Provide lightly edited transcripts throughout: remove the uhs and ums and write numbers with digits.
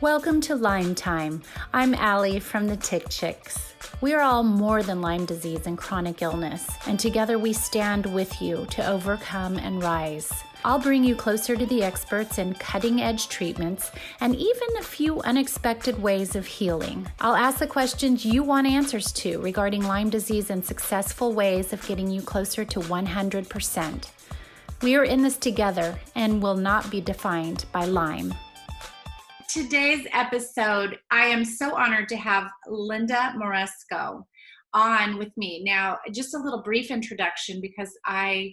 Welcome to Lyme Time. I'm Allie from the Tick Chicks. We are all more than Lyme disease and chronic illness, and together we stand with you to overcome and rise. I'll bring you closer to the experts in cutting-edge treatments and even a few unexpected ways of healing. I'll ask the questions you want answers to regarding Lyme disease and successful ways of getting you closer to 100%. We are in this together and will not be defined by Lyme. Today's episode, I am so honored to have Lynda Moresco on with me. Now, just a little brief introduction because I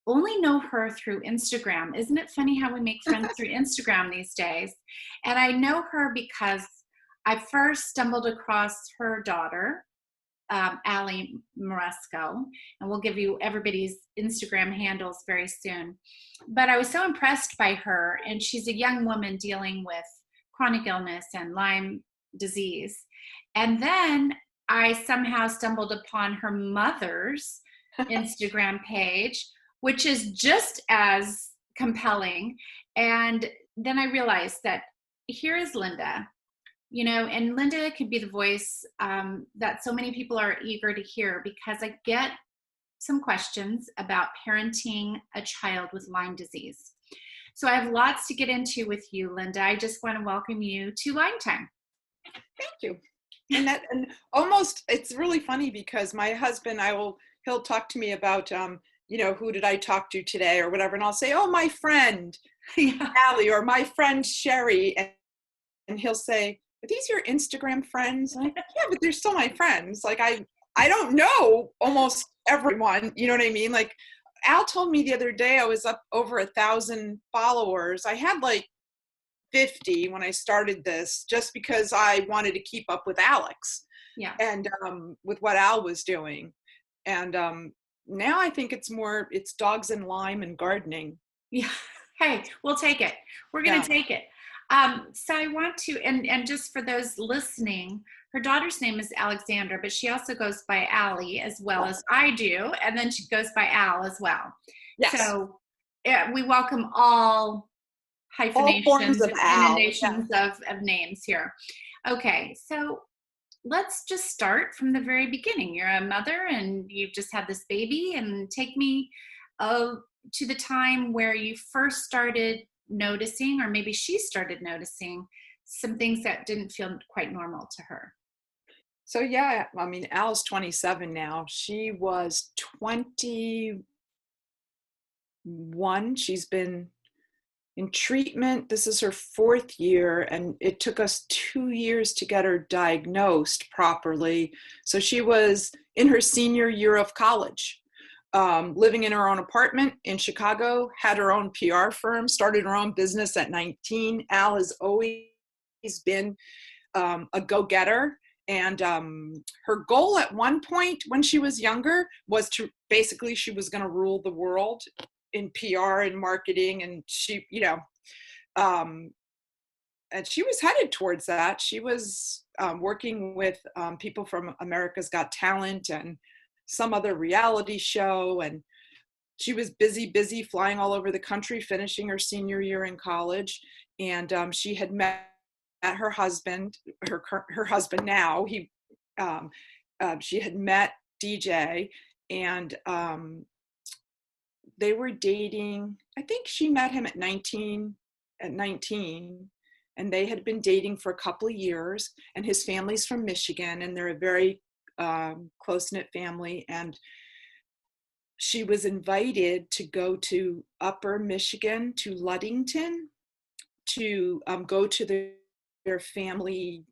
only know her through Instagram. Isn't it funny how we make friends through Instagram these days? And I know her because I first stumbled across her daughter, Allie Moresco, and we'll give you everybody's Instagram handles very soon. But I was so impressed by her, and she's a young woman dealing with chronic illness and Lyme disease. And then I somehow stumbled upon her mother's Instagram page, which is just as compelling. And then I realized that here is Lynda. You know, and Lynda could be the voice that so many people are eager to hear because I get some questions about parenting a child with Lyme disease. So I have lots to get into with you, Lynda. I just want to welcome you to Lyme Time. Thank you. And almost, it's really funny because my husband, he'll talk to me about, who did I talk to today or whatever. And I'll say, oh, my friend, Allie, or my friend, Sherry. And he'll say, are these your Instagram friends? Like, yeah, but they're still my friends. Like, I don't know almost everyone, you know what I mean? Like, Al told me the other day I was up over 1,000 followers. I had like 50 when I started this just because I wanted to keep up with Alex. Yeah. And with what Al was doing. And now I think it's dogs and Lyme and gardening. Yeah. Hey, we'll take it. We're going to take it. So I want to, and just for those listening, her daughter's name is Alexandra, but she also goes by Allie as well as I do. And then she goes by Al as well. Yes. So we welcome all hyphenations, all forms of inundations of names here. Okay. So let's just start from the very beginning. You're a mother and you've just had this baby, and take me to the time where you first started noticing, or maybe she started noticing some things that didn't feel quite normal to her. So yeah, I mean, Al's 27 now. She was 21. She's been in treatment. This is her 4th year, and it took us 2 years to get her diagnosed properly. So she was in her senior year of college. Living in her own apartment in Chicago, had her own PR firm, started her own business at 19. Al has always been a go-getter. And her goal at one point when she was younger was to basically, she was going to rule the world in PR and marketing. And she, and she was headed towards that. She was working with people from America's Got Talent and some other reality show, and she was busy flying all over the country, finishing her senior year in college. And she had met her husband, her husband now. She had met DJ, and they were dating. I think she met him at 19, and they had been dating for a couple of years. And his family's from Michigan, and they're a very close-knit family, and she was invited to go to Upper Michigan, to Ludington, to go to their family,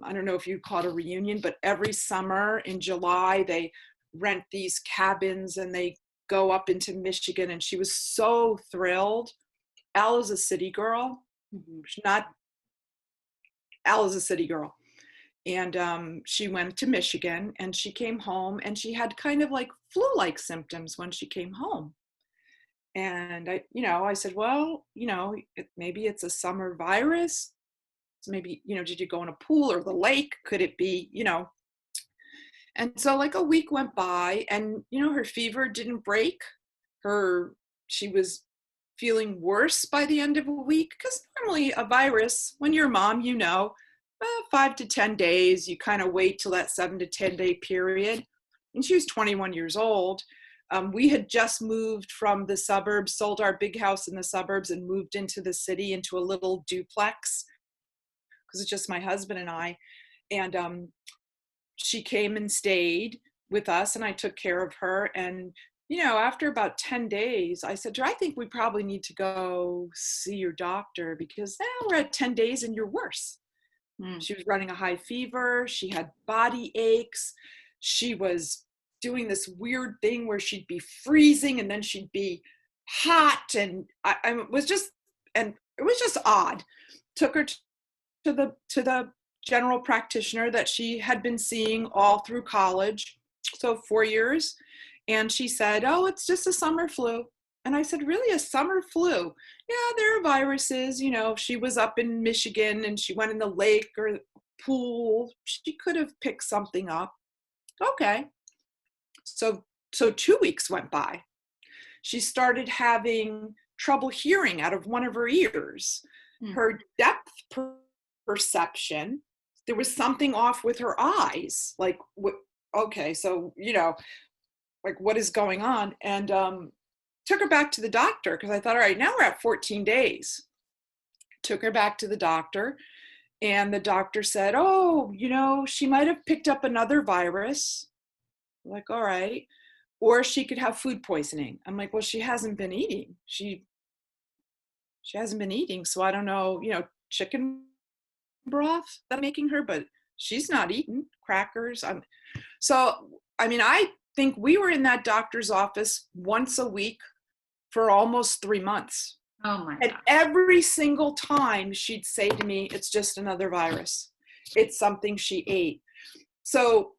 I don't know if you'd call it a reunion, but every summer in July, they rent these cabins and they go up into Michigan, and she was so thrilled. Al is a city girl. Al is a city girl. And she went to Michigan, and she came home, and she had kind of like flu-like symptoms when she came home. And I said, well, maybe it's a summer virus. Maybe, did you go in a pool or the lake? Could it be, And so like a week went by, and, her fever didn't break. She was feeling worse by the end of a week, because normally a virus, when you're a mom, 5 to 10 days, you kind of wait till that 7 to 10 day period. And she was 21 years old. We had just moved from the suburbs, sold our big house in the suburbs and moved into the city, into a little duplex, because it's just my husband and I. And she came and stayed with us, and I took care of her. And, after about 10 days, I said to her, I think we probably need to go see your doctor, because now we're at 10 days and you're worse. She was running a high fever. She had body aches. She was doing this weird thing where she'd be freezing and then she'd be hot. And it was just odd. Took her to the general practitioner that she had been seeing all through college, so 4 years. And she said, oh, it's just a summer flu. And I said, really, a summer flu? Yeah, there are viruses. She was up in Michigan and she went in the lake or pool. She could have picked something up. Okay. So 2 weeks went by. She started having trouble hearing out of one of her ears. Her depth perception, there was something off with her eyes. Like, okay, so, like, what is going on? And took her back to the doctor, because I thought, all right, now we're at 14 days. Took her back to the doctor, and the doctor said, oh, she might have picked up another virus. I'm like, all right. Or she could have food poisoning. I'm like, well, she hasn't been eating. She hasn't been eating. So I don't know, chicken broth that I'm making her, but she's not eating crackers. I think we were in that doctor's office once a week for almost 3 months. Oh my God. And every single time she'd say to me, it's just another virus. It's something she ate. So,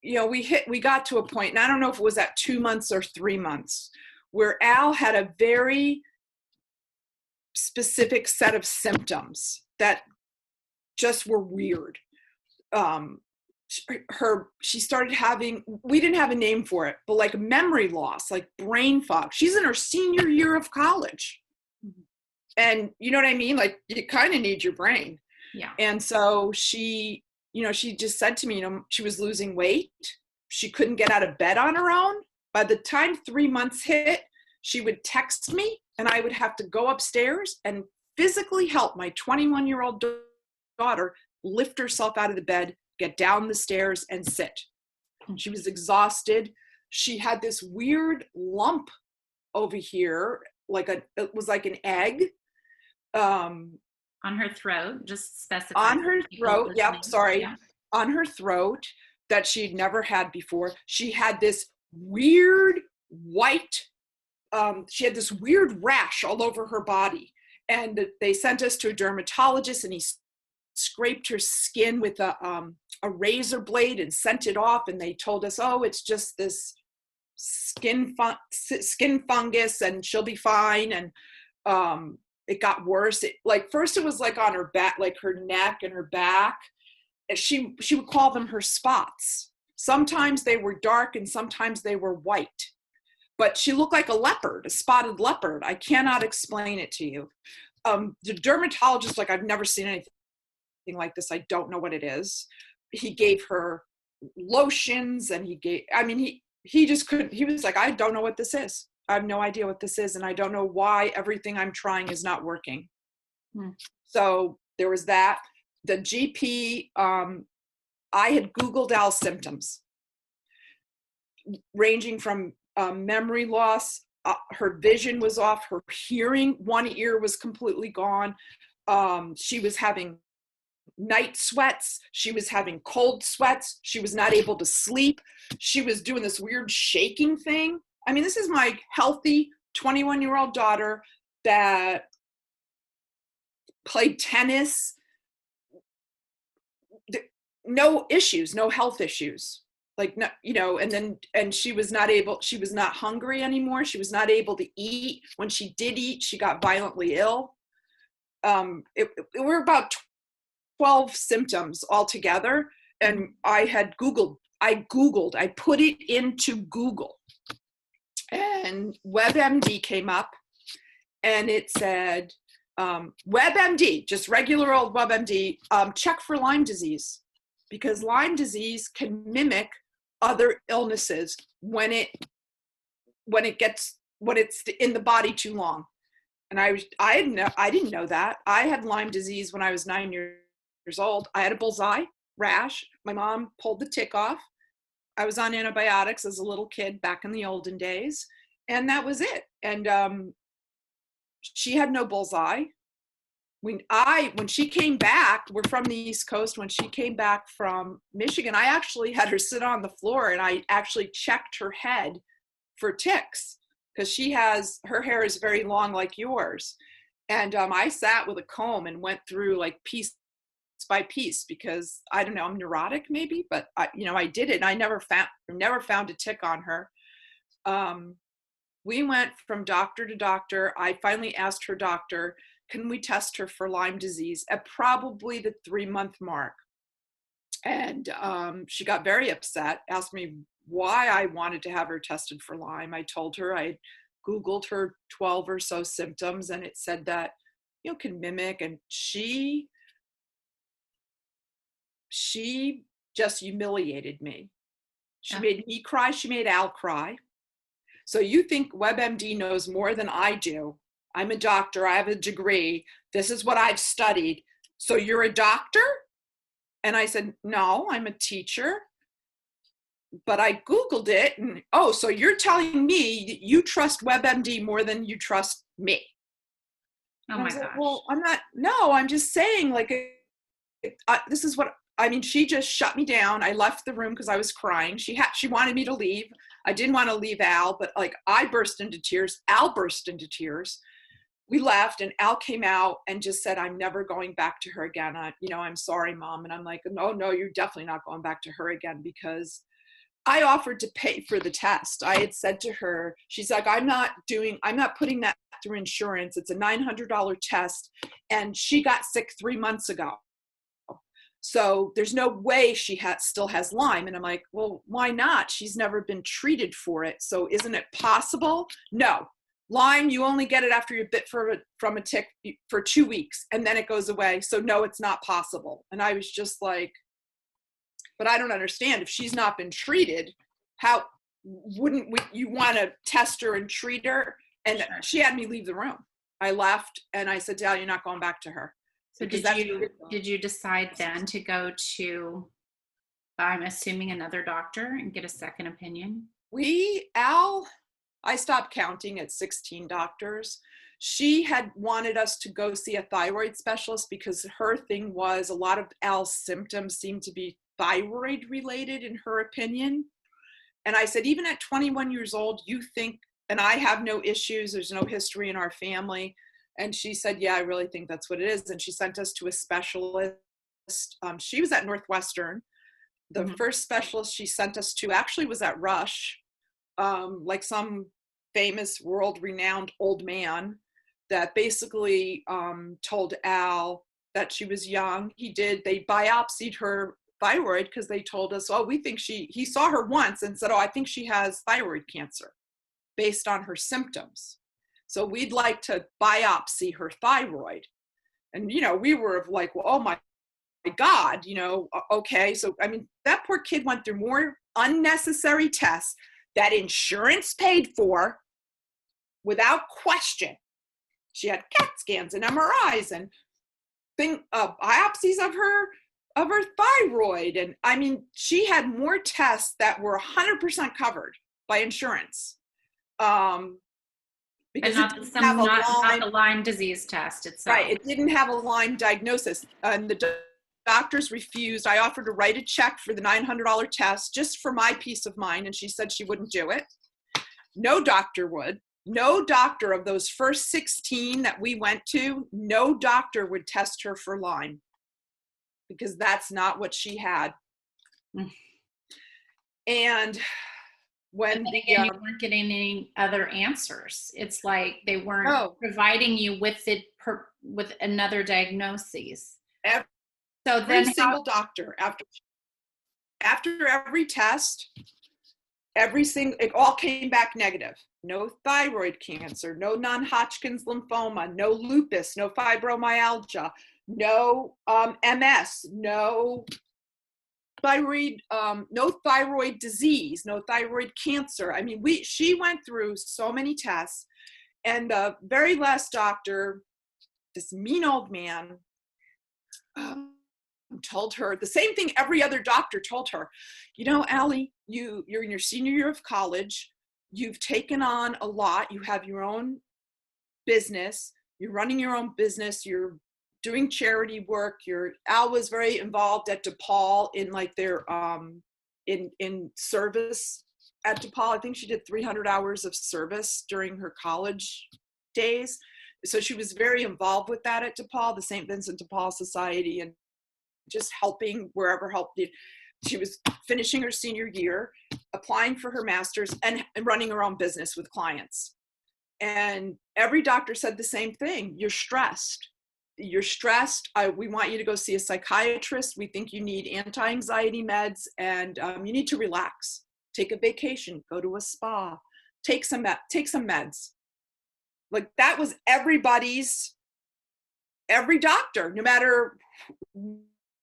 we got to a point, and I don't know if it was at 2 months or 3 months, where Al had a very specific set of symptoms that just were weird. She started having, we didn't have a name for it, but like memory loss, like brain fog. She's in her senior year of college. And you know what I mean? Like, you kind of need your brain. Yeah. And so she just said to me, she was losing weight. She couldn't get out of bed on her own. By the time 3 months hit, she would text me and I would have to go upstairs and physically help my 21-year-old daughter lift herself out of the bed, get down the stairs, and sit. She was exhausted. She had this weird lump over here, it was like an egg. On her throat, just specify. On her throat, yep, sorry. Yeah. On her throat, that she'd never had before. She had this weird white, she had this weird rash all over her body. And they sent us to a dermatologist, and he scraped her skin with a razor blade and sent it off. And they told us, oh, it's just this skin fungus and she'll be fine. And it got worse. First it was like on her back, like her neck and her back. And she would call them her spots. Sometimes they were dark and sometimes they were white. But she looked like a leopard, a spotted leopard. I cannot explain it to you. The dermatologist, I've never seen anything like this. I don't know what it is. He gave her lotions, and he just couldn't. He was like, I don't know what this is. I have no idea what this is. And I don't know why everything I'm trying is not working. So there was that. The GP, I had Googled Al's symptoms, ranging from memory loss. Her vision was off. Her hearing, one ear was completely gone. She was having night sweats. She was having cold sweats. She was not able to sleep. She was doing this weird shaking thing. This is my healthy 21-year-old daughter that played tennis. No issues, no health issues. And she was not hungry anymore. She was not able to eat. When she did eat, she got violently ill. It were about 12 symptoms altogether. And I put it into Google, and WebMD came up, and it said, WebMD, just regular old WebMD, check for Lyme disease, because Lyme disease can mimic other illnesses when it's in the body too long. And I didn't know that. I had Lyme disease when I was 9 years old. I had a bullseye rash. My mom pulled the tick off. I was on antibiotics as a little kid back in the olden days, and that was it. And she had no bullseye. When she came back, we're from the East Coast. When she came back from Michigan, I actually had her sit on the floor and I actually checked her head for ticks, because her hair is very long like yours. And I sat with a comb and went through like piece by piece, because I don't know, I'm neurotic maybe, but I did it and I never found a tick on her. We went from doctor to doctor. I finally asked her doctor, can we test her for Lyme disease at probably the 3-month mark? And she got very upset, asked me why I wanted to have her tested for Lyme. I told her I Googled her 12 or so symptoms and it said that, can mimic. And she just humiliated me. She made me cry. She made Al cry. So you think WebMD knows more than I do. I'm a doctor. I have a degree. This is what I've studied. So you're a doctor? And I said, no, I'm a teacher. But I Googled it. And, so you're telling me that you trust WebMD more than you trust me. Oh my gosh. Well, I'm just saying, like, this is what, she just shut me down. I left the room because I was crying. She wanted me to leave. I didn't want to leave Al, but like I burst into tears. Al burst into tears. We left and Al came out and just said, I'm never going back to her again. I'm sorry, Mom. And I'm like, no, you're definitely not going back to her again, because I offered to pay for the test. I had said to her, she's like, I'm not putting that through insurance. It's a $900 test. And she got sick 3 months ago. So there's no way she still has Lyme. And I'm like, well, why not? She's never been treated for it. So isn't it possible? No. Lyme, you only get it after you're bit from a tick for 2 weeks and then it goes away. So no, it's not possible. And I was just like, but I don't understand. If she's not been treated, how wouldn't you want to test her and treat her? And she had me leave the room. I left and I said, Dal, you're not going back to her. So did you decide then to go to, I'm assuming, another doctor and get a second opinion? I stopped counting at 16 doctors. She had wanted us to go see a thyroid specialist because her thing was a lot of Al's symptoms seemed to be thyroid related in her opinion. And I said, even at 21 years old, you think, and I have no issues, there's no history in our family. And she said, yeah, I really think that's what it is. And she sent us to a specialist. She was at Northwestern. The first specialist she sent us to actually was at Rush, like some famous world-renowned old man that basically told Al that she was young. They biopsied her thyroid because they told us, we think he saw her once and said, I think she has thyroid cancer based on her symptoms. So we'd like to biopsy her thyroid. And, we were like, well, oh my God, okay. So, that poor kid went through more unnecessary tests that insurance paid for without question. She had CAT scans and MRIs and biopsies of her thyroid. And she had more tests that were 100% covered by insurance. Because not the Lyme disease test itself. Right. It didn't have a Lyme diagnosis. And the doctors refused. I offered to write a check for the $900 test just for my peace of mind. And she said she wouldn't do it. No doctor would. No doctor of those first 16 that we went to, no doctor would test her for Lyme because that's not what she had. And when you weren't getting any other answers. It's like they weren't providing you with another diagnosis. Every single doctor after every test, it all came back negative. No thyroid cancer, no non-Hodgkin's lymphoma, no lupus, no fibromyalgia, no MS, no thyroid disease, no thyroid cancer. I mean, she went through so many tests, and the very last doctor, this mean old man, told her the same thing every other doctor told her. You know, Allie, you're in your senior year of college. You've taken on a lot. You have your own business. You're running your own business. You're doing charity work. Al was very involved at DePaul in like their in service at DePaul. I think she did 300 hours of service during her college days. So she was very involved with that at DePaul, the St. Vincent de Paul Society, and just helping wherever help needed. She was finishing her senior year, applying for her master's, and running her own business with clients. And every doctor said the same thing. You're stressed. You're stressed. We want you to go see a psychiatrist. We think you need anti-anxiety meds, and you need to relax. Take a vacation. Go to a spa. Take some meds. Like that was every doctor, no matter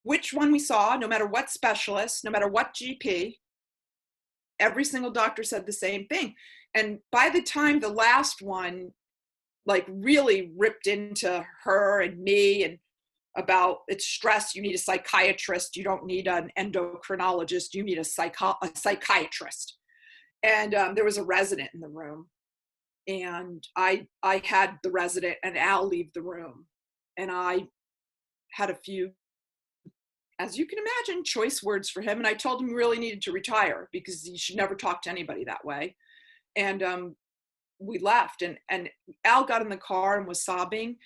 which one we saw, no matter what specialist, no matter what GP, every single doctor said the same thing. And by the time the last one like really ripped into her and me and about it's stress, you need a psychiatrist, you don't need an endocrinologist, you need a psychiatrist. And there was a resident in the room, and I had the resident and Al leave the room, and I had a few, as you can imagine, choice words for him. And I told him he really needed to retire because he should never talk to anybody that way. And we left, and Al got in the car and was sobbing,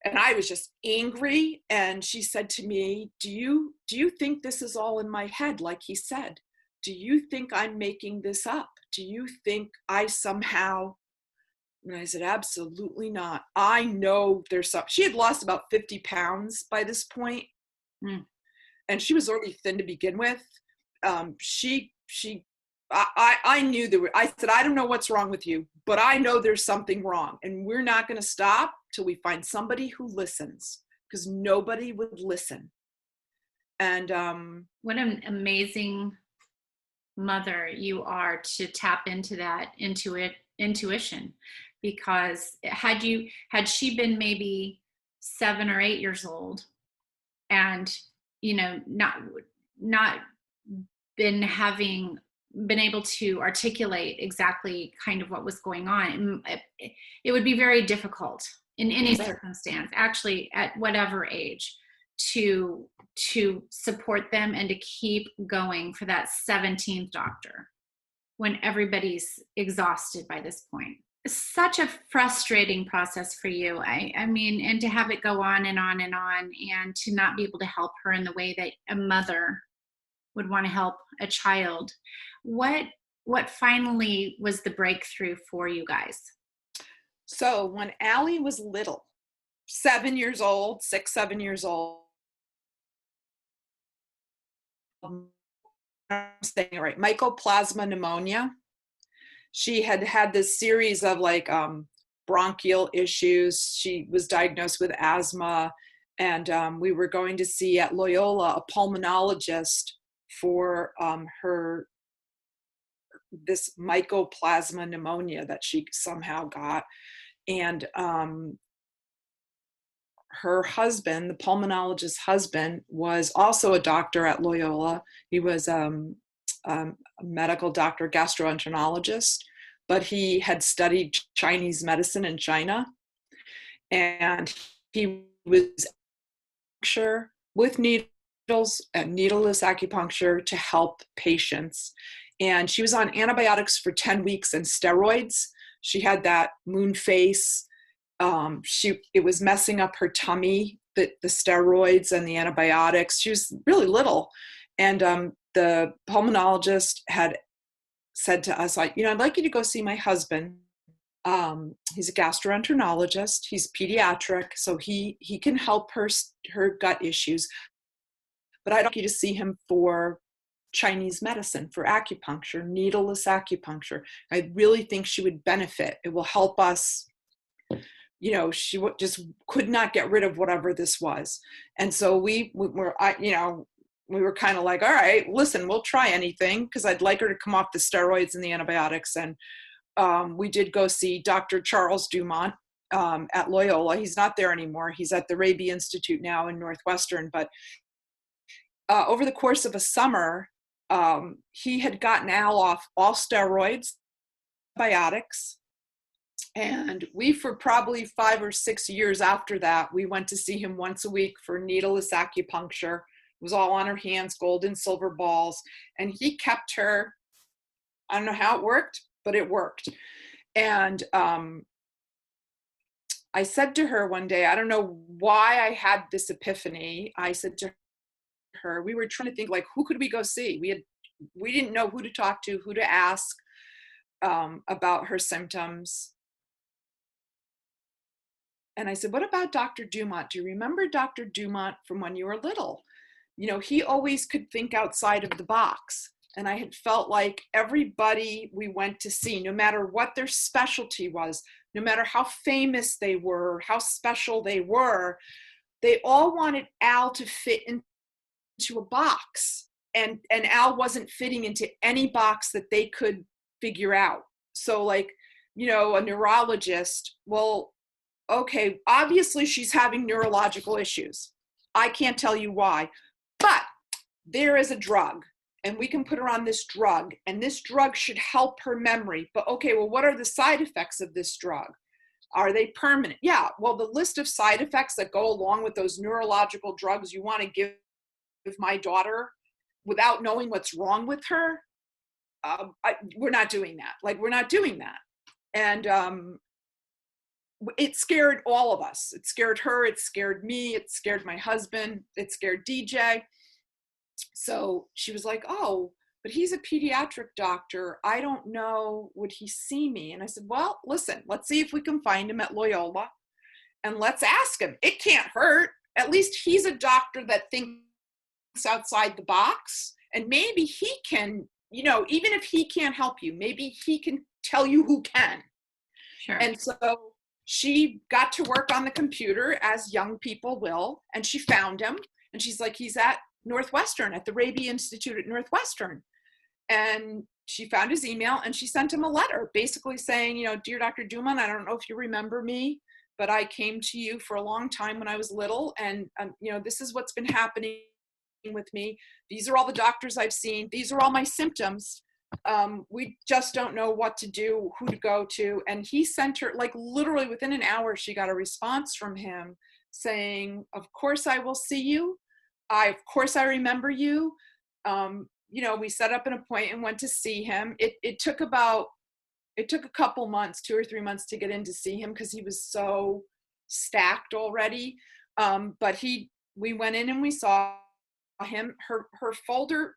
and I was just angry. And she said to me, do you think this is all in my head? Like he said, do you think I'm making this up? Do you think I somehow, and I said, absolutely not. I know there's something. She had lost about 50 pounds by this point. And she was already thin to begin with. I knew I said, I don't know what's wrong with you, but I know there's something wrong, and we're not going to stop till we find somebody who listens, because nobody would listen. And what an amazing mother you are to tap into that intuition, because had she been maybe 7 or 8 years old and not been able to articulate exactly kind of what was going on, it would be very difficult in any circumstance, actually at whatever age, to support them and to keep going for that 17th doctor when everybody's exhausted by this point. Such a frustrating process for you. I mean, and to have it go on and on and on, and to not be able to help her in the way that a mother would want to help a child. What finally was the breakthrough for you guys? So when Allie was little, 7 years old, 6, 7 years old, I'm saying it right, mycoplasma pneumonia. She had this series of like bronchial issues. She was diagnosed with asthma, and we were going to see at Loyola a pulmonologist for her this mycoplasma pneumonia that she somehow got. And her husband, the pulmonologist's husband, was also a doctor at Loyola. He was a medical doctor, gastroenterologist, but he had studied Chinese medicine in China. And he was with needles and needleless acupuncture to help patients. And she was on antibiotics for 10 weeks and steroids. She had that moon face. It was messing up her tummy, the steroids and the antibiotics. She was really little. And the pulmonologist had said to us, like, I'd like you to go see my husband. He's a gastroenterologist. He's pediatric, so he can help her gut issues. But I'd like you to see him for Chinese medicine for acupuncture, needleless acupuncture. I really think she would benefit. It will help us. She just could not get rid of whatever this was. And so we were kind of like, all right, listen, we'll try anything, because I'd like her to come off the steroids and the antibiotics. And we did go see Dr. Charles Dumont at Loyola. He's not there anymore. He's at the Raby Institute now in Northwestern. But over the course of a summer, he had gotten Al off all steroids, antibiotics. And we, for probably 5 or 6 years after that, we went to see him once a week for needleless acupuncture. It was all on her hands, gold and silver balls. And he kept her, I don't know how it worked, but it worked. And I said to her one day, I don't know why I had this epiphany. I said to her, we were trying to think, like, who could we go see? We didn't know who to talk to, who to ask about her symptoms. And I said, what about Dr. Dumont? Do you remember Dr. Dumont from when you were little? He always could think outside of the box. And I had felt like everybody we went to see, no matter what their specialty was, no matter how famous they were, how special they were, they all wanted Al to fit into a box. And Al wasn't fitting into any box that they could figure out. So like, a neurologist, well, okay, obviously she's having neurological issues. I can't tell you why, but there is a drug and we can put her on this drug, and this drug should help her memory. But okay, well, what are the side effects of this drug? Are they permanent? Yeah, well, the list of side effects that go along with those neurological drugs you want to give my daughter without knowing what's wrong with her, we're not doing that. We're not doing that. And it scared all of us. It scared her. It scared me. It scared my husband. It scared DJ. So she was like, oh, but he's a pediatric doctor. I don't know, would he see me? And I said, well, listen, let's see if we can find him at Loyola and let's ask him. It can't hurt. At least he's a doctor that thinks outside the box. And maybe he can, even if he can't help you, maybe he can tell you who can. Sure. And so she got to work on the computer, as young people will, and she found him. And she's like, he's at Northwestern, at the Raby Institute at Northwestern. And she found his email and she sent him a letter basically saying, dear Dr. Dumont, I don't know if you remember me, but I came to you for a long time when I was little. And, this is what's been happening with me. These are all the doctors I've seen. These are all my symptoms. We just don't know what to do, who to go to. And he sent her, like, literally within an hour, she got a response from him saying, of course I will see you. Of course I remember you. We set up an appointment and went to see him. It took a couple months, 2 or 3 months to get in to see him because he was so stacked already. But we went in and we saw him. Her folder,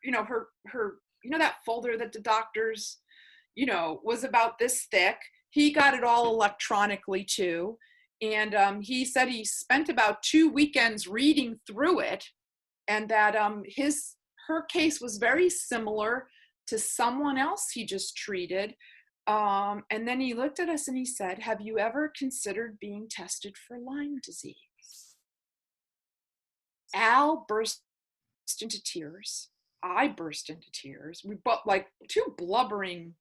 her that folder that the doctors, was about this thick. He got it all electronically too. And he said he spent about 2 weekends reading through it, and that her case was very similar to someone else he just treated. And then he looked at us and he said, have you ever considered being tested for Lyme disease? Al burst into tears. I burst into tears. We both, like two blubbering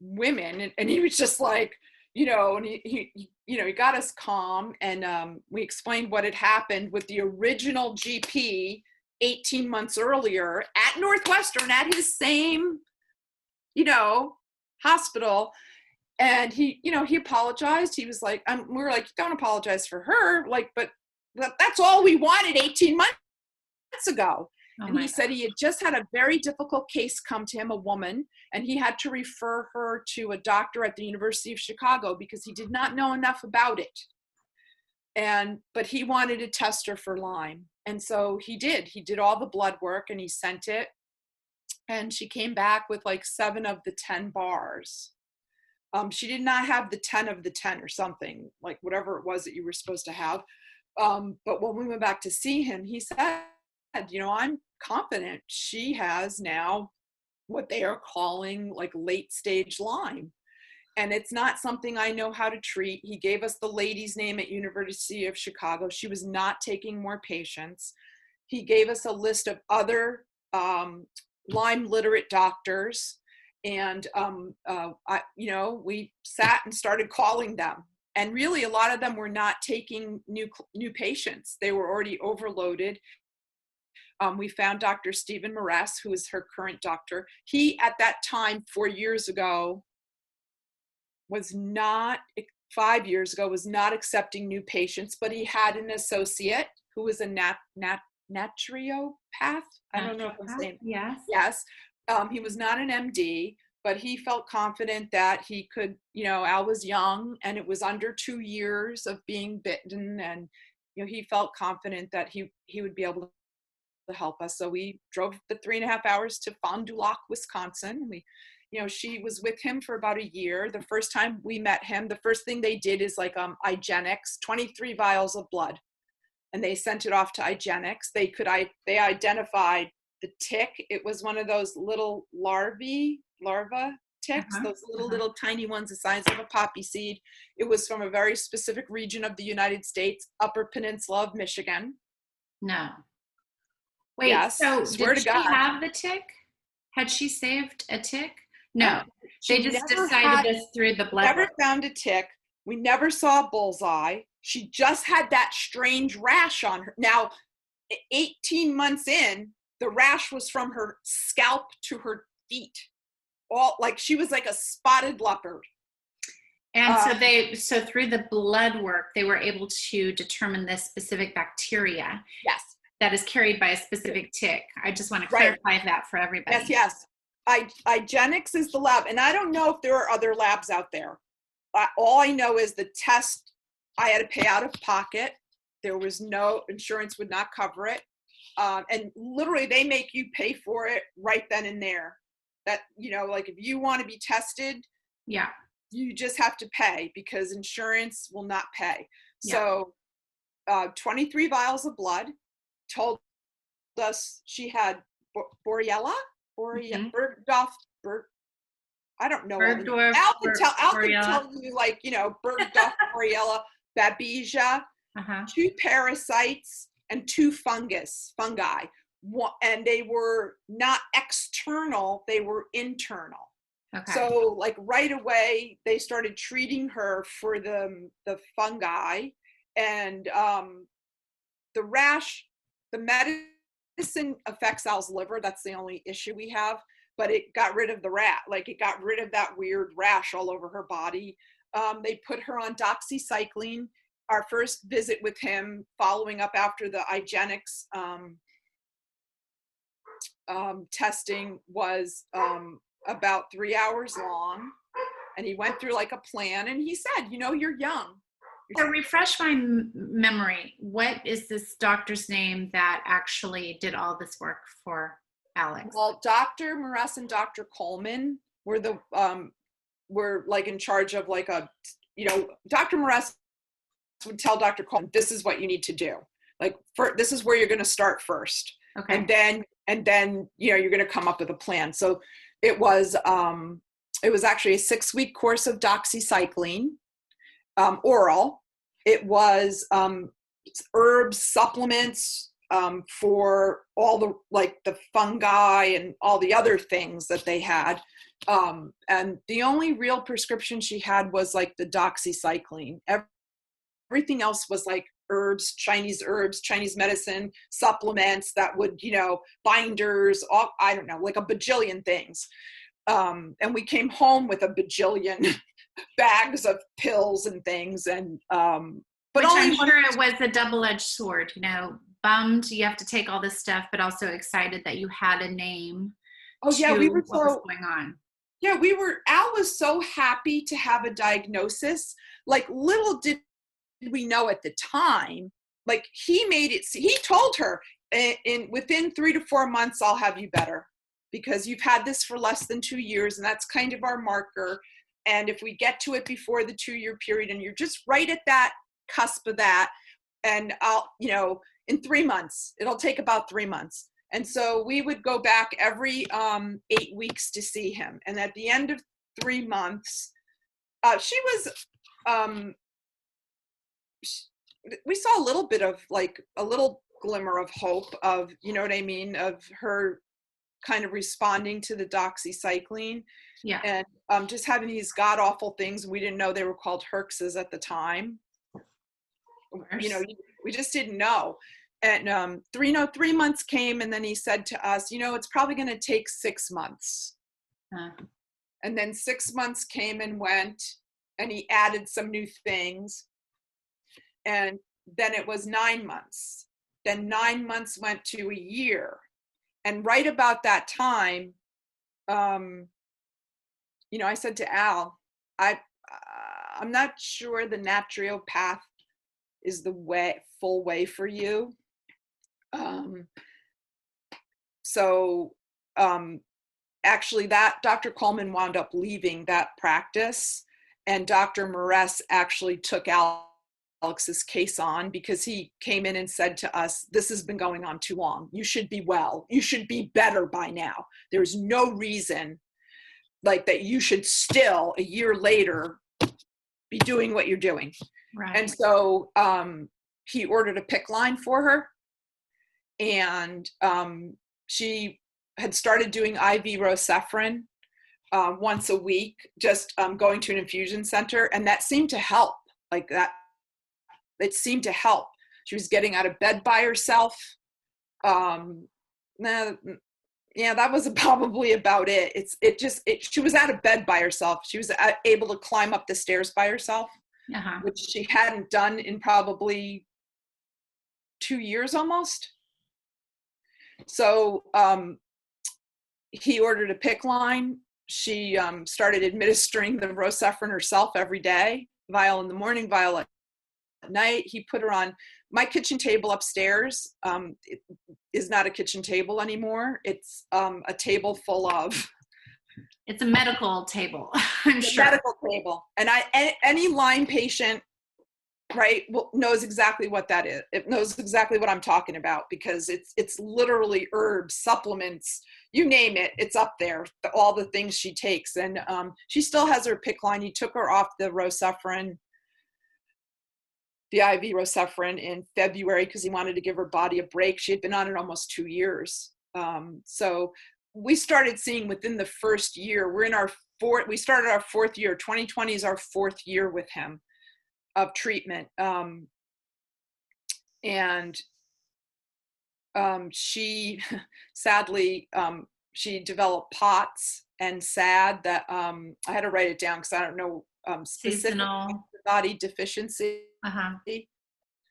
women, and he was just like, and he got us calm, and we explained what had happened with the original GP 18 months earlier at Northwestern, at his same, hospital. And he apologized. He was like, we were like, don't apologize for her. Like, but that's all we wanted 18 months ago. Oh, and he said he had just had a very difficult case come to him, a woman, and he had to refer her to a doctor at the University of Chicago because he did not know enough about it. But he wanted to test her for Lyme. And so he did all the blood work and he sent it. And she came back with like 7 of the 10 bars. She did not have the 10 of the 10 or something, like whatever it was that you were supposed to have. But when we went back to see him, he said I'm confident she has now what they are calling like late stage Lyme. And it's not something I know how to treat. He gave us the lady's name at University of Chicago. She was not taking more patients. He gave us a list of other Lyme literate doctors. And, we sat and started calling them. And really, a lot of them were not taking new patients. They were already overloaded. We found Dr. Stephen Moresko, who is her current doctor. He, at that time, 4 years ago, was not 5 years ago, was not accepting new patients, but he had an associate who was a naturopath. I don't know if I'm saying. Yes. Yes. He was not an MD, but he felt confident that he could, Al was young and it was under 2 years of being bitten. And, he felt confident that he would be able to help us. So we drove the 3.5 hours to Fond du Lac, Wisconsin. She was with him for about a year. The first time we met him, the first thing they did is like IGeneX, 23 vials of blood. And they sent it off to IGeneX. They identified the tick. It was one of those little larva ticks, those little tiny ones the size of a poppy seed. It was from a very specific region of the United States, Upper Peninsula of Michigan. No. Wait, yes, so did she have the tick? Had she saved a tick? No, they just decided this through the blood. Never found a tick. We never saw a bullseye. She just had that strange rash on her. Now, 18 months in, the rash was from her scalp to her feet. All like she was like a spotted leopard. And so through the blood work, they were able to determine this specific bacteria. Yes. That is carried by a specific tick. I just want to clarify that for everybody. Yes. IGeneX is the lab, and I don't know if there are other labs out there. All I know is the test I had to pay out of pocket. There was no insurance, would not cover it. And literally they make you pay for it right then and there. That, like if you want to be tested, you just have to pay because insurance will not pay. Yeah. So 23 vials of blood, told us she had Borrelia, Bergdorf, I don't know. Bergdorf, Al can tell you Bergdorf, Borrelia, Babesia, 2 parasites and 2 fungi. And they were not external, they were internal. Okay. So right away, they started treating her for the fungi and the rash, the medicine affects Al's liver. That's the only issue we have, but it got rid of the rat. It got rid of that weird rash all over her body. They put her on doxycycline. Our first visit with him following up after the IGeneX testing was about 3 hours long. And he went through a plan and he said, you're young. So refresh my memory. What is this doctor's name that actually did all this work for Alex? Well, Dr. Moresco and Dr. Coleman were in charge of Dr. Moresco would tell Dr. Coleman, this is what you need to do. This is where you're going to start first. Okay. And then you're going to come up with a plan. So it was actually a 6-week course of doxycycline. Oral. It was herbs, supplements for all the fungi and all the other things that they had. And the only real prescription she had was the doxycycline. Everything else was herbs, Chinese medicine, supplements that would, binders, I don't know, a bajillion things. And we came home with a bajillion bags of pills and things, and but I'm sure it was a double-edged sword. Bummed you have to take all this stuff, but also excited that you had a name. We were what was going on. Yeah, Al was so happy to have a diagnosis. Little did we know at the time. He told her within 3 to 4 months I'll have you better because you've had this for less than 2 years, and that's kind of our marker. And if we get to it before the 2-year period and you're just right at that cusp of that, and I'll, in 3 months, it'll take about 3 months. And so we would go back every 8 weeks to see him. And at the end of 3 months, she was, we saw a little bit of like a little glimmer of hope of, you know what I mean, of her kind of responding to the doxycycline. Yeah. And just having these god awful things. We didn't know they were called herxes at the time. We just didn't know. And 3 months came, and then he said to us, it's probably going to take 6 months. And then 6 months came and went, and he added some new things. And then it was 9 months. Then 9 months went to a year. And right about that time, I said to Al, I'm not sure the naturopath is the full way for you. Actually that Dr. Coleman wound up leaving that practice, and Dr. Moresko actually took Alex's case on because he came in and said to us, this has been going on too long. You should be well. You should be better by now. There's no reason like that you should still a year later be doing what you're doing. Right. And so he ordered a PICC line for her, and she had started doing IV Rocephin once a week, just going to an infusion center, and that seemed to help. Like that, it seemed to help. She was getting out of bed by herself. That was probably about it. She was out of bed by herself. She was able to climb up the stairs by herself, which she hadn't done in probably 2 years almost. So he ordered a PICC line. She started administering the Rocephin herself every day, vial in the morning, vial at night. He put her on my kitchen table upstairs. It is not a kitchen table anymore. It's a table full of. It's a medical table. I'm sure. Medical table, and any Lyme patient, right, knows exactly what that is. It knows exactly what I'm talking about, because it's literally herbs, supplements, you name it, it's up there. All the things she takes, and she still has her PICC line. He took her off the Rocephin, the IV Rocephin, in February because he wanted to give her body a break. She had been on it almost 2 years. So we started seeing within the first year, we started our 4th year. 2020 is our 4th year with him of treatment. She sadly, she developed POTS and SAD that I had to write it down because I don't know specific body deficiency.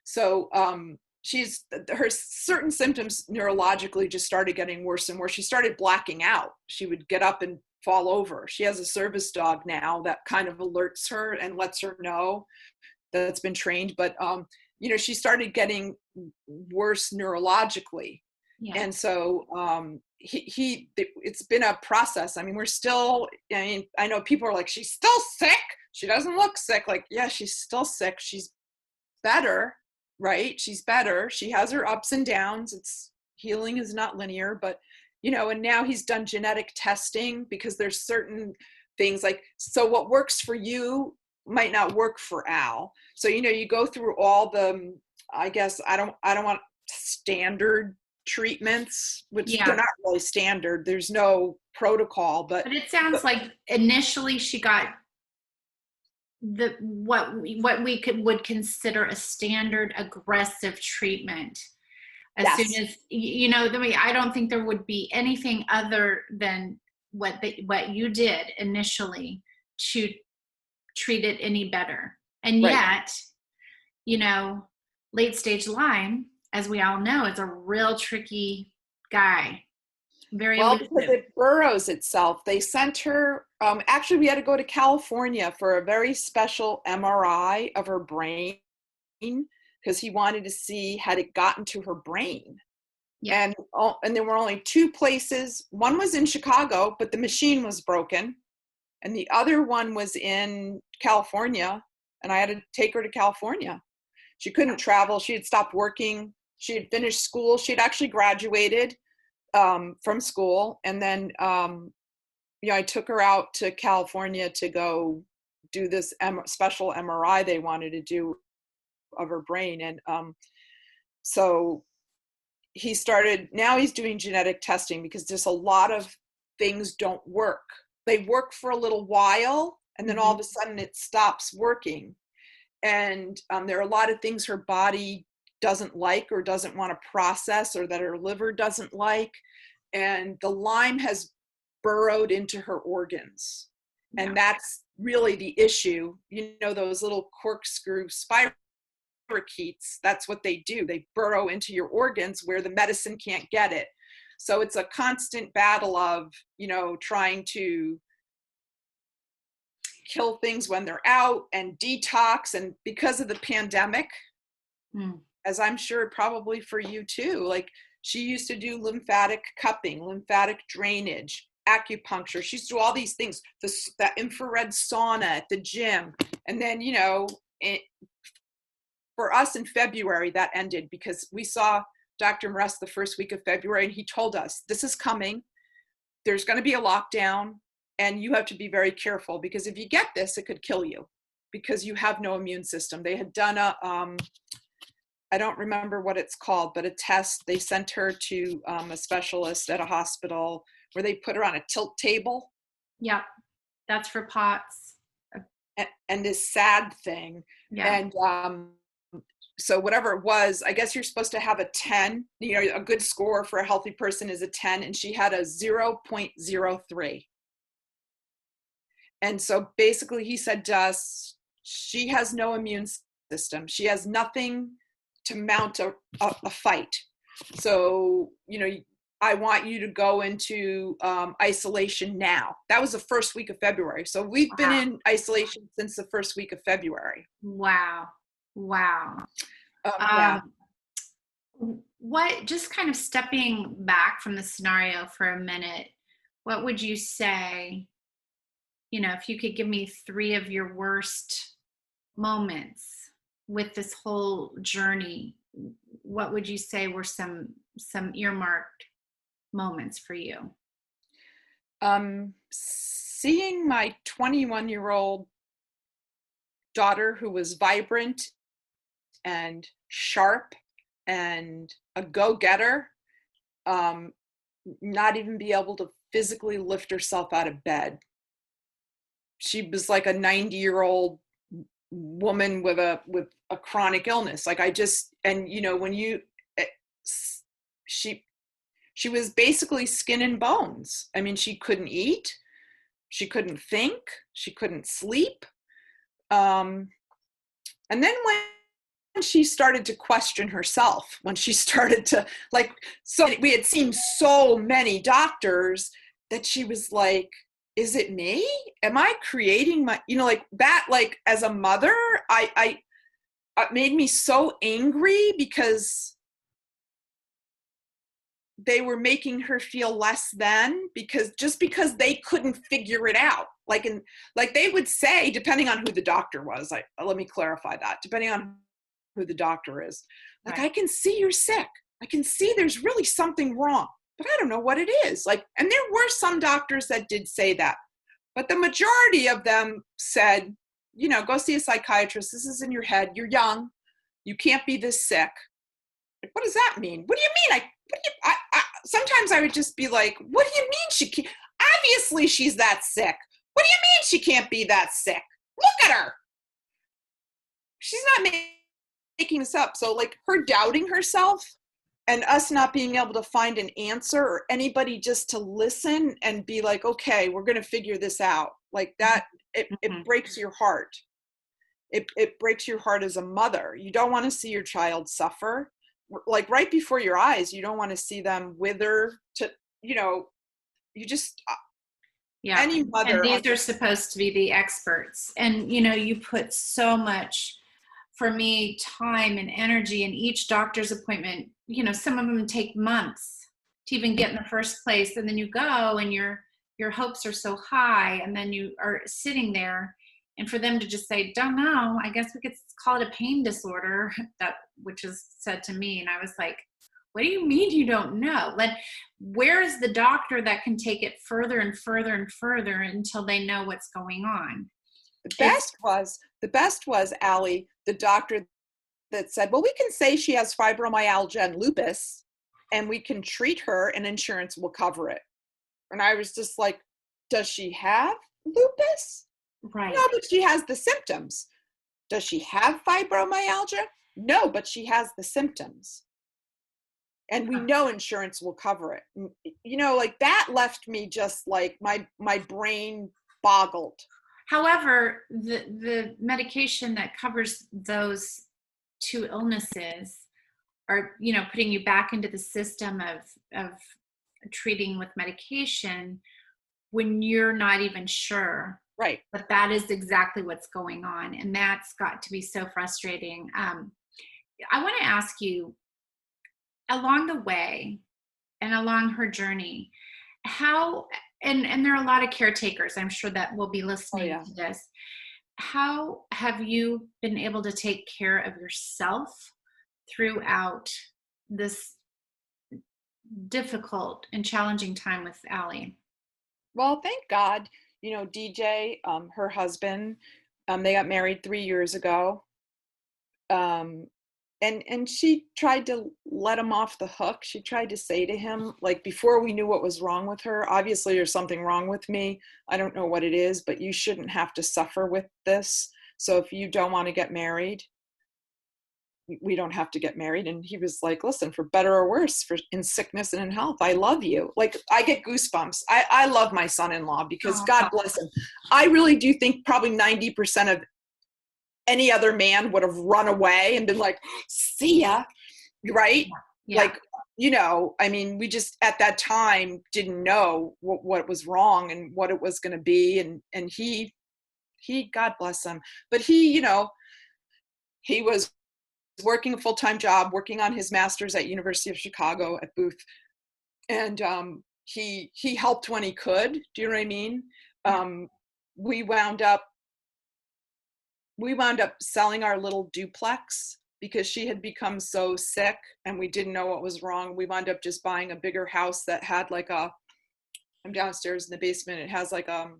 So her certain symptoms neurologically just started getting worse and worse. She started blacking out. She would get up and fall over. She has a service dog now that kind of alerts her and lets her know that's been trained. But, she started getting worse neurologically. Yeah. And so it's been a process. I mean, I know people are like, she's still sick. She doesn't look sick. Like, yeah, she's still sick. She's better, right? She's better. She has her ups and downs. Healing is not linear, but, and now he's done genetic testing because there's certain things like, so what works for you might not work for Al. So, you go through all the, I guess, I don't want standard treatments, which they're not really standard. There's no protocol, but it sounds like initially she got what we would consider a standard aggressive treatment. As soon as, I don't think there would be anything other than what you did initially to treat it any better. And yet, late stage Lyme, as we all know, is a real tricky guy. Very well, because it burrows itself. They sent her, actually we had to go to California for a very special MRI of her brain because he wanted to see had it gotten to her brain. Yeah. And there were only 2 places. One was in Chicago, but the machine was broken. And the other one was in California, and I had to take her to California. She couldn't travel. She had stopped working. She had finished school. She had actually graduated from school. And then, I took her out to California to go do this special MRI they wanted to do of her brain. And so he's doing genetic testing because there's a lot of things don't work. They work for a little while, and then all of a sudden it stops working. And there are a lot of things her body doesn't like or doesn't want to process, or that her liver doesn't like. And the Lyme has burrowed into her organs. Yeah. And that's really the issue. Those little corkscrew spirochetes, that's what they do. They burrow into your organs where the medicine can't get it. So it's a constant battle of, trying to kill things when they're out and detox. And because of the pandemic, as I'm sure probably for you too, like she used to do lymphatic cupping, lymphatic drainage, acupuncture. She used to do all these things, that infrared sauna at the gym. And then, for us in February, that ended because we saw Dr. Moresko the first week of February, and he told us, this is coming. There's going to be a lockdown, and you have to be very careful, because if you get this, it could kill you because you have no immune system. They had done I don't remember what it's called, but a test. They sent her to a specialist at a hospital where they put her on a tilt table. Yeah, that's for POTS. And this sad thing. Yeah. And so whatever it was, I guess you're supposed to have a 10. A good score for a healthy person is a 10, and she had a 0.03. And so basically he said to us, she has no immune system. She has nothing to mount a fight. So, I want you to go into isolation now. That was the first week of February. So we've been in isolation since the first week of February. Wow. Yeah. What, just kind of stepping back from the scenario for a minute, what would you say, if you could give me 3 of your worst moments with this whole journey, what would you say were some earmarked moments for you? Seeing my 21-year-old daughter, who was vibrant and sharp and a go-getter, not even be able to physically lift herself out of bed. She was like a 90-year-old woman with a chronic illness. Like she was basically skin and bones. I mean, she couldn't eat, she couldn't think, she couldn't sleep. And then when she started to question herself, when she started to so we had seen so many doctors that she was like, is it me? Am I creating my, as a mother, it made me so angry because they were making her feel less than, because they couldn't figure it out. They would say, depending on who the doctor was, let me clarify that, depending on who the doctor is, right. I can see you're sick. I can see there's really something wrong, but I don't know what it is. And there were some doctors that did say that, but the majority of them said, go see a psychiatrist. This is in your head. You're young. You can't be this sick. What does that mean? What do you mean? Sometimes I would just be like, what do you mean she can't? Obviously she's that sick. What do you mean she can't be that sick? Look at her. She's not making this up. So her doubting herself and us not being able to find an answer, or anybody just to listen and be like, okay, we're going to figure this out. That, it breaks your heart. It breaks your heart as a mother. You don't want to see your child suffer. Right before your eyes, you don't want to see them wither you just, yeah. Any mother. And these are supposed to be the experts. And, you put so much, for me, time and energy in each doctor's appointment. Some of them take months to even get in the first place. And then you go and your hopes are so high, and then you are sitting there And for them to just say, don't know, I guess we could call it a pain disorder, which is said to me. And I was like, what do you mean you don't know? Where is the doctor that can take it further and further and further until they know what's going on? The best was, Allie, the doctor that said, well, we can say she has fibromyalgia and lupus, and we can treat her and insurance will cover it. And I was just like, does she have lupus? Right. No, but she has the symptoms. Does she have fibromyalgia? No, but she has the symptoms. And we know insurance will cover it. You know, like that left me just like my brain boggled. However, the medication that covers those two illnesses are, putting you back into the system of treating with medication when you're not even sure. Right. But that is exactly what's going on. And that's got to be so frustrating. I want to ask you, along the way and along her journey, how, and there are a lot of caretakers, I'm sure, that will be listening to this. How have you been able to take care of yourself throughout this difficult and challenging time with Allie? Well, thank God, DJ, her husband, they got married 3 years ago. And she tried to let him off the hook. She tried to say to him, like, before we knew what was wrong with her, obviously there's something wrong with me. I don't know what it is, but you shouldn't have to suffer with this. So if you don't want to get married, we don't have to get married. And he was like, listen, for better or worse, in sickness and in health, I love you. Like, I get goosebumps. I love my son-in-law because God bless him. I really do think probably 90% of any other man would have run away and been like, see ya, right? Yeah. Like, I mean, we just at that time didn't know what was wrong and what it was going to be. And he, God bless him, but he was working a full-time job, working on his master's at University of Chicago at Booth. And he helped when he could. Do you know what I mean? We wound up selling our little duplex because she had become so sick and we didn't know what was wrong. We wound up just buying a bigger house that had like I'm downstairs in the basement. It has like a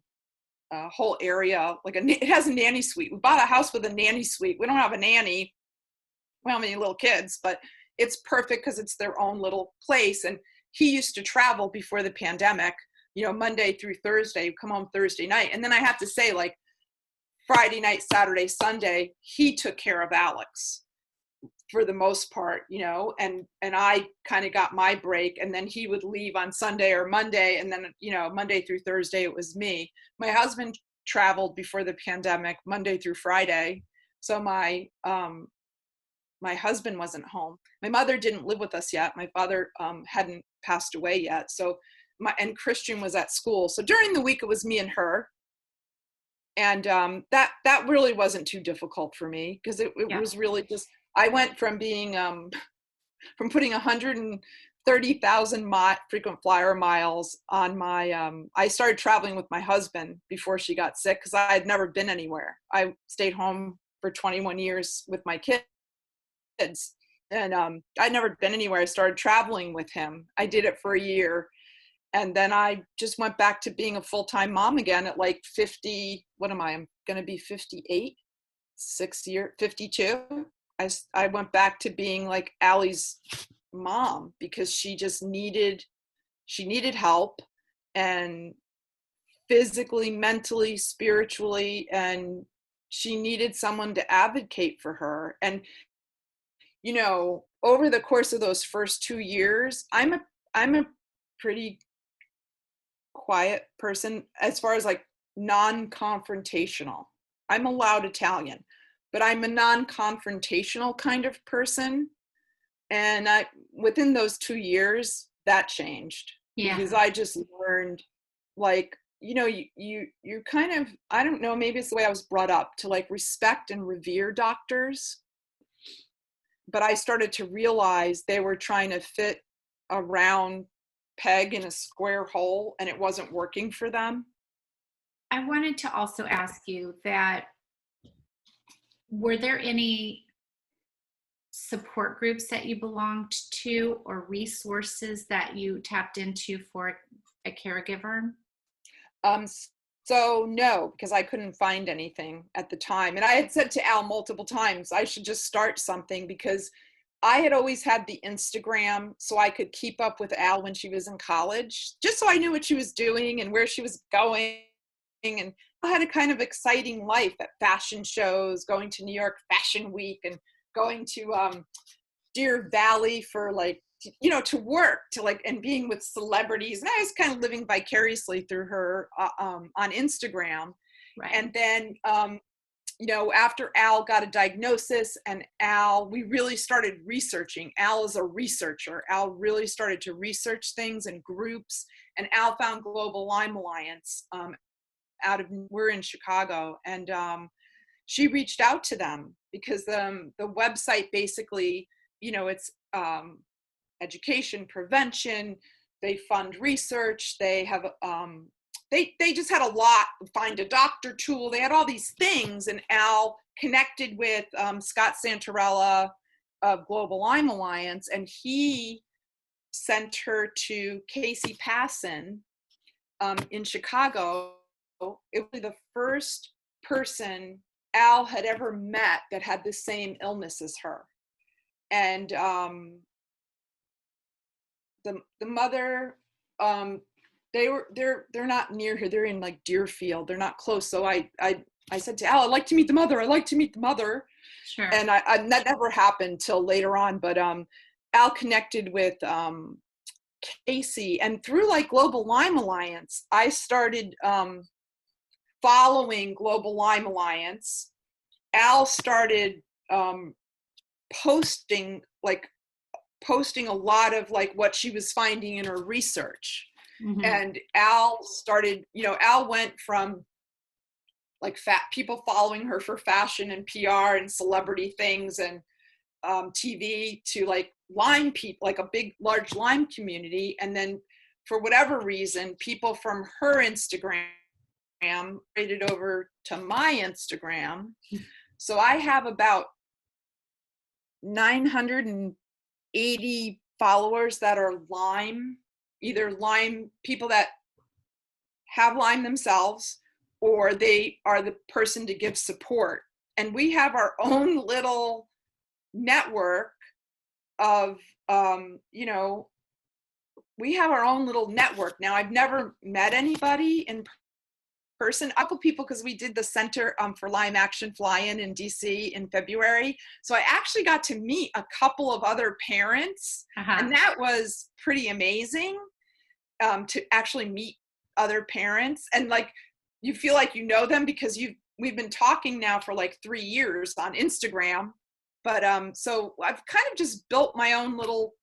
whole area, it has a nanny suite. We bought a house with a nanny suite. We don't have a nanny. We don't have any little kids, but it's perfect because it's their own little place. And he used to travel before the pandemic, Monday through Thursday, come home Thursday night. And then I have to say, like, Friday night, Saturday, Sunday, he took care of Alex for the most part, and I kind of got my break, and then he would leave on Sunday or Monday. And then, Monday through Thursday, it was me. My husband traveled before the pandemic, Monday through Friday. So my husband wasn't home. My mother didn't live with us yet. My father hadn't passed away yet. So and Christian was at school. So during the week, it was me and her. And that really wasn't too difficult for me because it was really just, I went from being, from putting 130,000 frequent flyer miles on my, I started traveling with my husband before she got sick because I had never been anywhere. I stayed home for 21 years with my kids. And I'd never been anywhere. I started traveling with him. I did it for a year. And then I just went back to being a full-time mom again at like 50. What am I? I'm going to be 58, 52. I went back to being like Allie's mom because she just needed help, and physically, mentally, spiritually, and she needed someone to advocate for her. And, over the course of those first 2 years, I'm a pretty quiet person as far as like non-confrontational. I'm a loud Italian, but I'm a non-confrontational kind of person. And within those 2 years, that changed because I just learned, like, you kind of, I don't know, maybe it's the way I was brought up to like respect and revere doctors. But I started to realize they were trying to fit a round peg in a square hole and it wasn't working for them. I wanted to also ask you that, were there any support groups that you belonged to or resources that you tapped into for a caregiver? Um, so no, because I couldn't find anything at the time. And I had said to Al multiple times, I should just start something, because I had always had the Instagram so I could keep up with Al when she was in college, just so I knew what she was doing and where she was going. And I had a kind of exciting life at fashion shows, going to New York Fashion Week and going to Deer Valley for like, to work, to like, and being with celebrities. And I was kind of living vicariously through her on Instagram. Right. And then, after Al got a diagnosis and we really started researching. Al is a researcher. Al really started to research things and groups. And Al found Global Lyme Alliance we're in Chicago. And she reached out to them because the website basically, it's education, prevention, they fund research, they have they just had a lot, find a doctor tool, they had all these things. And Al connected with Scott Santarella of Global Lyme Alliance, and he sent her to Casey Passon in Chicago. It was the first person Al had ever met that had the same illness as her. And the mother, they're not near here. They're in like Deerfield. They're not close. So I said to Al, I'd like to meet the mother. I'd like to meet the mother. Sure. And that never happened till later on. But Al connected with Casey, and through like Global Lyme Alliance, I started following Global Lyme Alliance. Al started posting a lot of like what she was finding in her research. Mm-hmm. And Al started, Al went from like people following her for fashion and PR and celebrity things and TV to like Lyme people, like a big, large Lyme community. And then for whatever reason, people from her Instagram rated over to my Instagram. So I have about 980 followers that are Lyme, either Lyme people that have Lyme themselves, or they are the person to give support. And we have our own little network of, we have our own little network. Now, I've never met anybody in person, a couple people, because we did the Center for Lyme Action Fly-In DC in February. So I actually got to meet a couple of other parents, and that was pretty amazing to actually meet other parents. And like, you feel like you know them because we've been talking now for like 3 years on Instagram. But so I've kind of just built my own little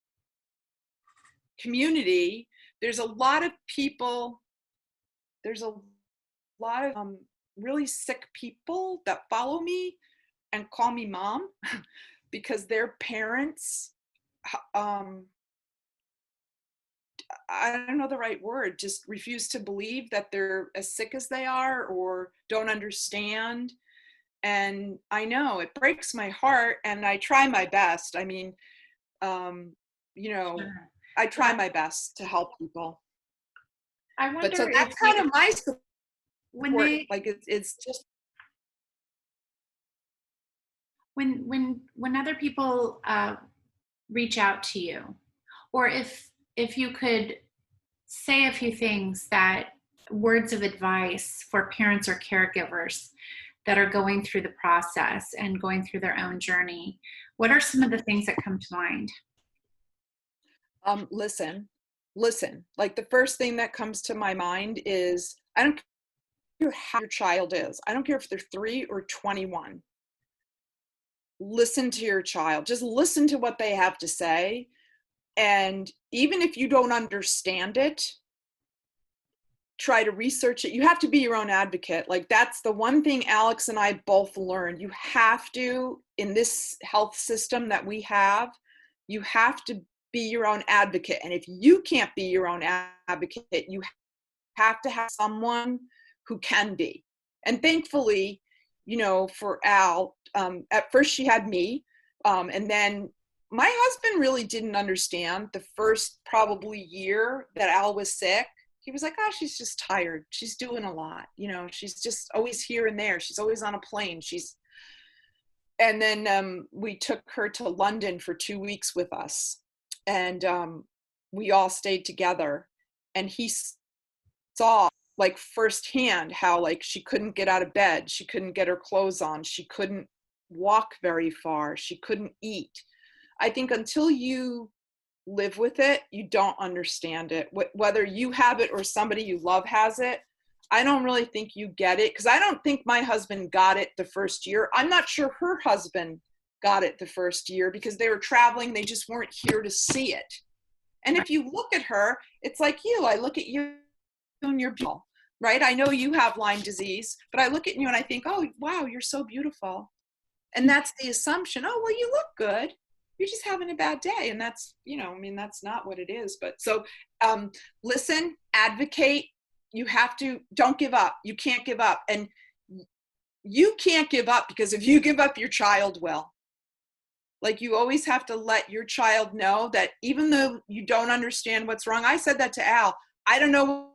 community. There's a lot of people, there's a lot of really sick people that follow me and call me mom because their parents, I don't know the right word, just refuse to believe that they're as sick as they are or don't understand. And I know it breaks my heart, and I try my best. I mean, sure. I try my best to help people. I wonder, but so that's kind of my support. It's just when other people reach out to you, or if you could say a few things, words of advice for parents or caregivers that are going through the process and going through their own journey, what are some of the things that come to mind? Listen. Like the first thing that comes to my mind is, I don't care how your child is. I don't care if they're 3 or 21. Listen to your child. Just listen to what they have to say. And even if you don't understand it, try to research it. You have to be your own advocate. Like that's the one thing Alex and I both learned. You have to, in this health system that we have, you have to be your own advocate. And if you can't be your own advocate, you have to have someone who can be. And thankfully, you know, for Al, at first she had me, and then my husband really didn't understand the first probably year that Al was sick. He was like, oh, she's just tired. She's doing a lot. You know, she's just always here and there. She's always on a plane. And then we took her to London for 2 weeks with us. And we all stayed together. And he saw like firsthand how like she couldn't get out of bed. She couldn't get her clothes on. She couldn't walk very far. She couldn't eat. I think until you live with it, you don't understand it. Whether you have it or somebody you love has it, I don't really think you get it, because I don't think my husband got it the first year. I'm not sure her husband got it the first year because they were traveling. They just weren't here to see it. And if you look at her, it's like you. I look at you and you're beautiful, right? I know you have Lyme disease, but I look at you and I think, oh, wow, you're so beautiful. And that's the assumption. Oh, well, you look good. You're just having a bad day. And that's, you know, I mean, that's not what it is. But so listen, advocate. You have to, don't give up. You can't give up. And you can't give up, because if you give up, your child will. Like, you always have to let your child know that even though you don't understand what's wrong. I said that to Al. I don't know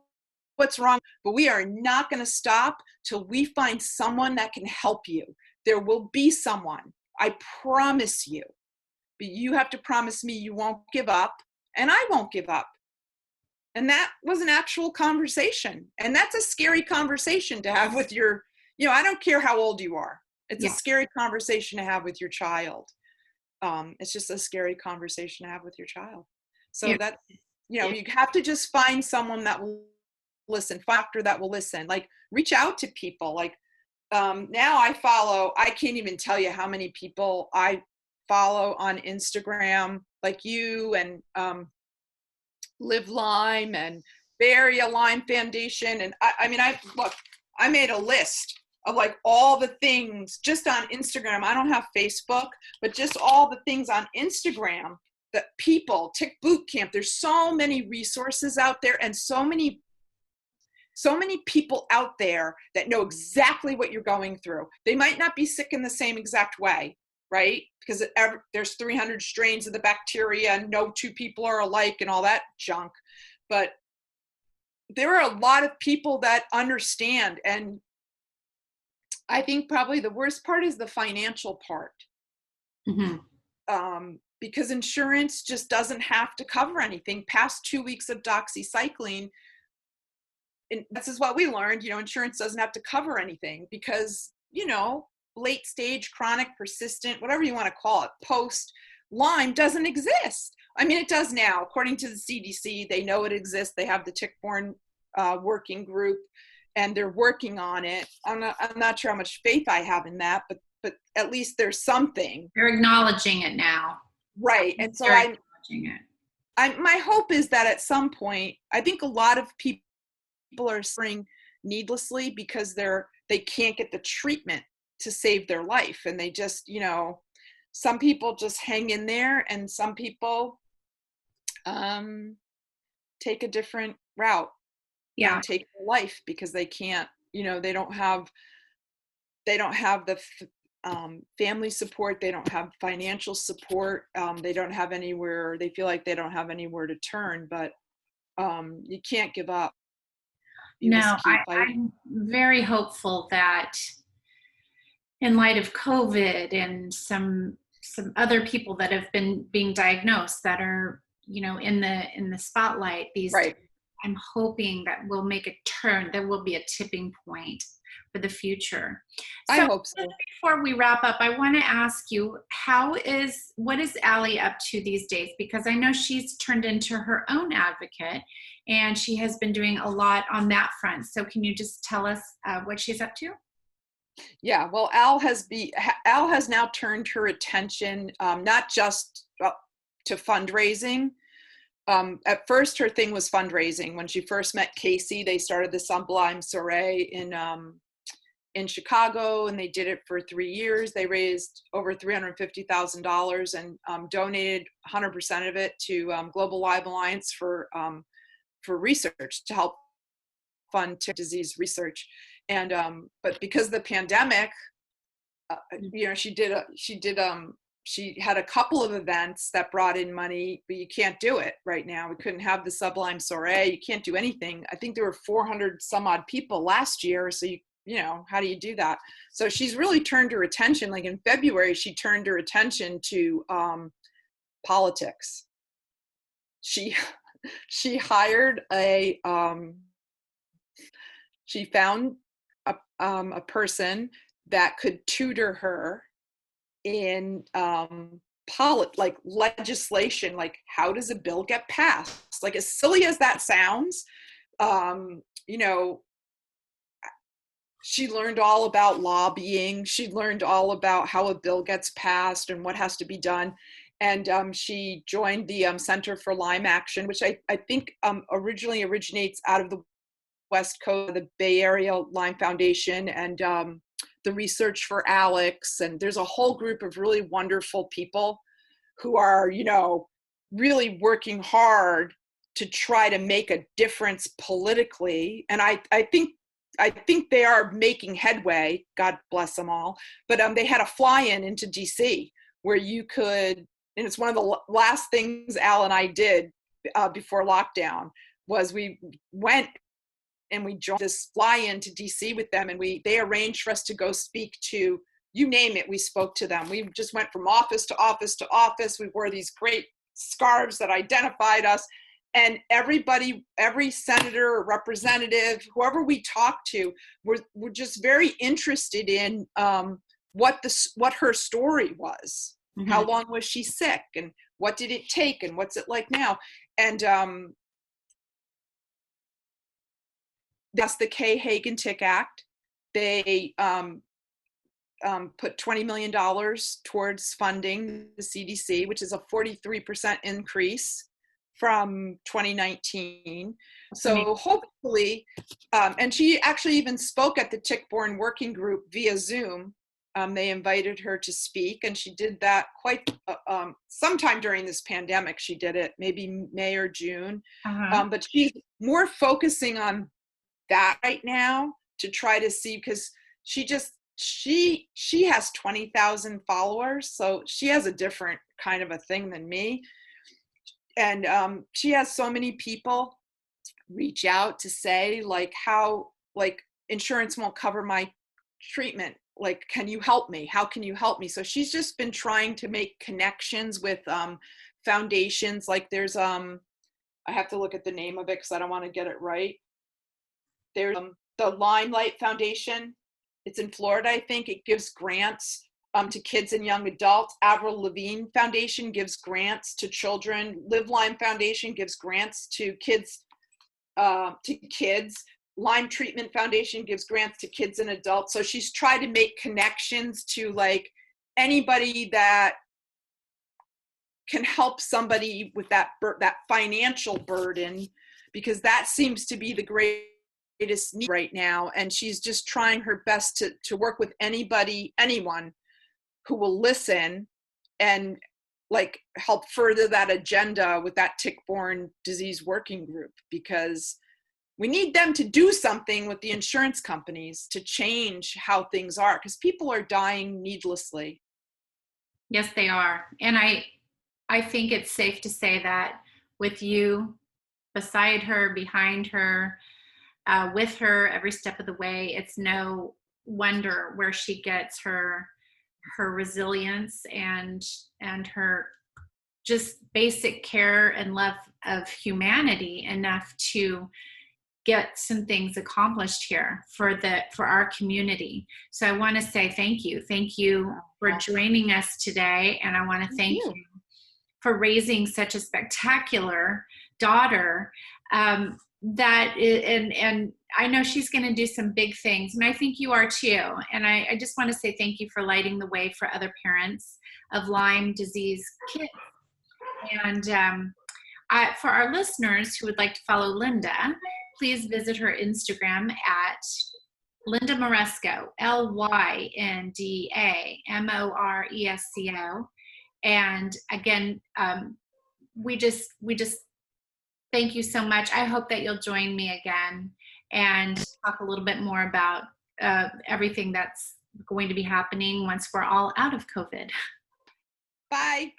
what's wrong, but we are not going to stop till we find someone that can help you. There will be someone. I promise you. But you have to promise me you won't give up, and I won't give up. And that was an actual conversation. And that's a scary conversation to have with your, you know, I don't care how old you are. It's a scary conversation to have with your child. It's just a scary conversation to have with your child. So that, you know, you have to just find someone that will listen, factor that will listen, like reach out to people. Like now I can't even tell you how many people I follow on Instagram, like you and Live Lyme and Bay Area Lyme Foundation. And I mean, I made a list of like all the things just on Instagram. I don't have Facebook, but just all the things on Instagram that people, Tick Boot Camp, there's so many resources out there, and so many people out there that know exactly what you're going through. They might not be sick in the same exact way, right? Because there's 300 strains of the bacteria and no two people are alike and all that junk. But there are a lot of people that understand. And I think probably the worst part is the financial part. Mm-hmm. Because insurance just doesn't have to cover anything past 2 weeks of doxycycline. And this is what we learned, you know, insurance doesn't have to cover anything because, you know, late stage, chronic, persistent, whatever you want to call it, post Lyme doesn't exist. I mean, it does now. According to the CDC, they know it exists. They have the tick-borne working group, and they're working on it. I'm not sure how much faith I have in that, but at least there's something. They're acknowledging it now. Right. And so my hope is that at some point, I think a lot of people are suffering needlessly because they can't get the treatment to save their life. And they just, you know, some people just hang in there, and some people take a different route. And take their life because they can't, you know, they don't have the family support. They don't have financial support. They don't have anywhere. They feel like they don't have anywhere to turn, but you can't give up. I'm very hopeful that in light of COVID and some other people that have been being diagnosed that are, you know, in the spotlight these days, I'm hoping that we'll make a turn. There will be a tipping point for the future. I hope so. Before we wrap up, I want to ask you, what is Allie up to these days? Because I know she's turned into her own advocate, and she has been doing a lot on that front. So can you just tell us what she's up to? Yeah, well, Al has now turned her attention not just to fundraising. At first, her thing was fundraising. When she first met Casey, they started the Sublime Soiree in Chicago, and they did it for 3 years. They raised over $350,000 and donated 100% of it to Global Lyme Alliance for research to help fund tick disease research. And but because of the pandemic, she had a couple of events that brought in money, but you can't do it right now. We couldn't have the Sublime Soiree. You can't do anything. I think there were 400 some odd people last year. So how do you do that? So she's really turned her attention. Like in February, she turned her attention to politics. She hired she found a person that could tutor her in like legislation, like how does a bill get passed? Like as silly as that sounds, she learned all about lobbying. She learned all about how a bill gets passed and what has to be done. And she joined the Center for Lyme Action, which I think originally originates out of the West Coast, the Bay Area Lyme Foundation, and the Research for Alex. And there's a whole group of really wonderful people who are, really working hard to try to make a difference politically. And I think they are making headway, God bless them all. But they had a fly-in into DC where you could, and it's one of the last things Al and I did before lockdown, was we went and we joined this fly-in to DC with them, and they arranged for us to go speak to, you name it, we spoke to them. We just went from office to office to office. We wore these great scarves that identified us. And everybody, every senator or representative, whoever we talked to, were just very interested in what her story was. Mm-hmm. How long was she sick, and what did it take, and what's it like now? And that's the Hagen Tick Act. They put $20 million towards funding the CDC, which is a 43% increase from 2019. So hopefully, and she actually even spoke at the tick-borne working group via Zoom. They invited her to speak, and she did that quite sometime during this pandemic. She did it maybe May or June. Uh-huh. But she's more focusing on that right now to try to see, because she has 20,000 followers, so she has a different kind of a thing than me. And she has so many people reach out to say, like, how, like, insurance won't cover my treatment. Like, can you help me? How can you help me? So she's just been trying to make connections with foundations. Like there's, I have to look at the name of it because I don't want to get it right. There's the Limelight Foundation. It's in Florida, I think. It gives grants to kids and young adults. Avril Lavigne Foundation gives grants to children. Live Lyme Foundation gives grants to kids. Lyme Treatment Foundation gives grants to kids and adults. So she's tried to make connections to like anybody that can help somebody with that financial burden, because that seems to be the greatest need right now. And she's just trying her best to work with anyone who will listen and like help further that agenda with that tick-borne disease working group, because we need them to do something with the insurance companies to change how things are, because people are dying needlessly. Yes, they are. And I think it's safe to say that with you beside her, behind her, with her every step of the way, it's no wonder where she gets her resilience and her just basic care and love of humanity enough to get some things accomplished here for our community. So I want to say thank you for joining us today, and I want to thank you for raising such a spectacular daughter. And I know she's going to do some big things, and I think you are too. And I just want to say thank you for lighting the way for other parents of Lyme disease kids. And for our listeners who would like to follow Lynda, please visit her Instagram at Lynda Moresco, LYNDA MORESCO. And again, we just thank you so much. I hope that you'll join me again. and talk a little bit more about everything that's going to be happening once we're all out of COVID. Bye.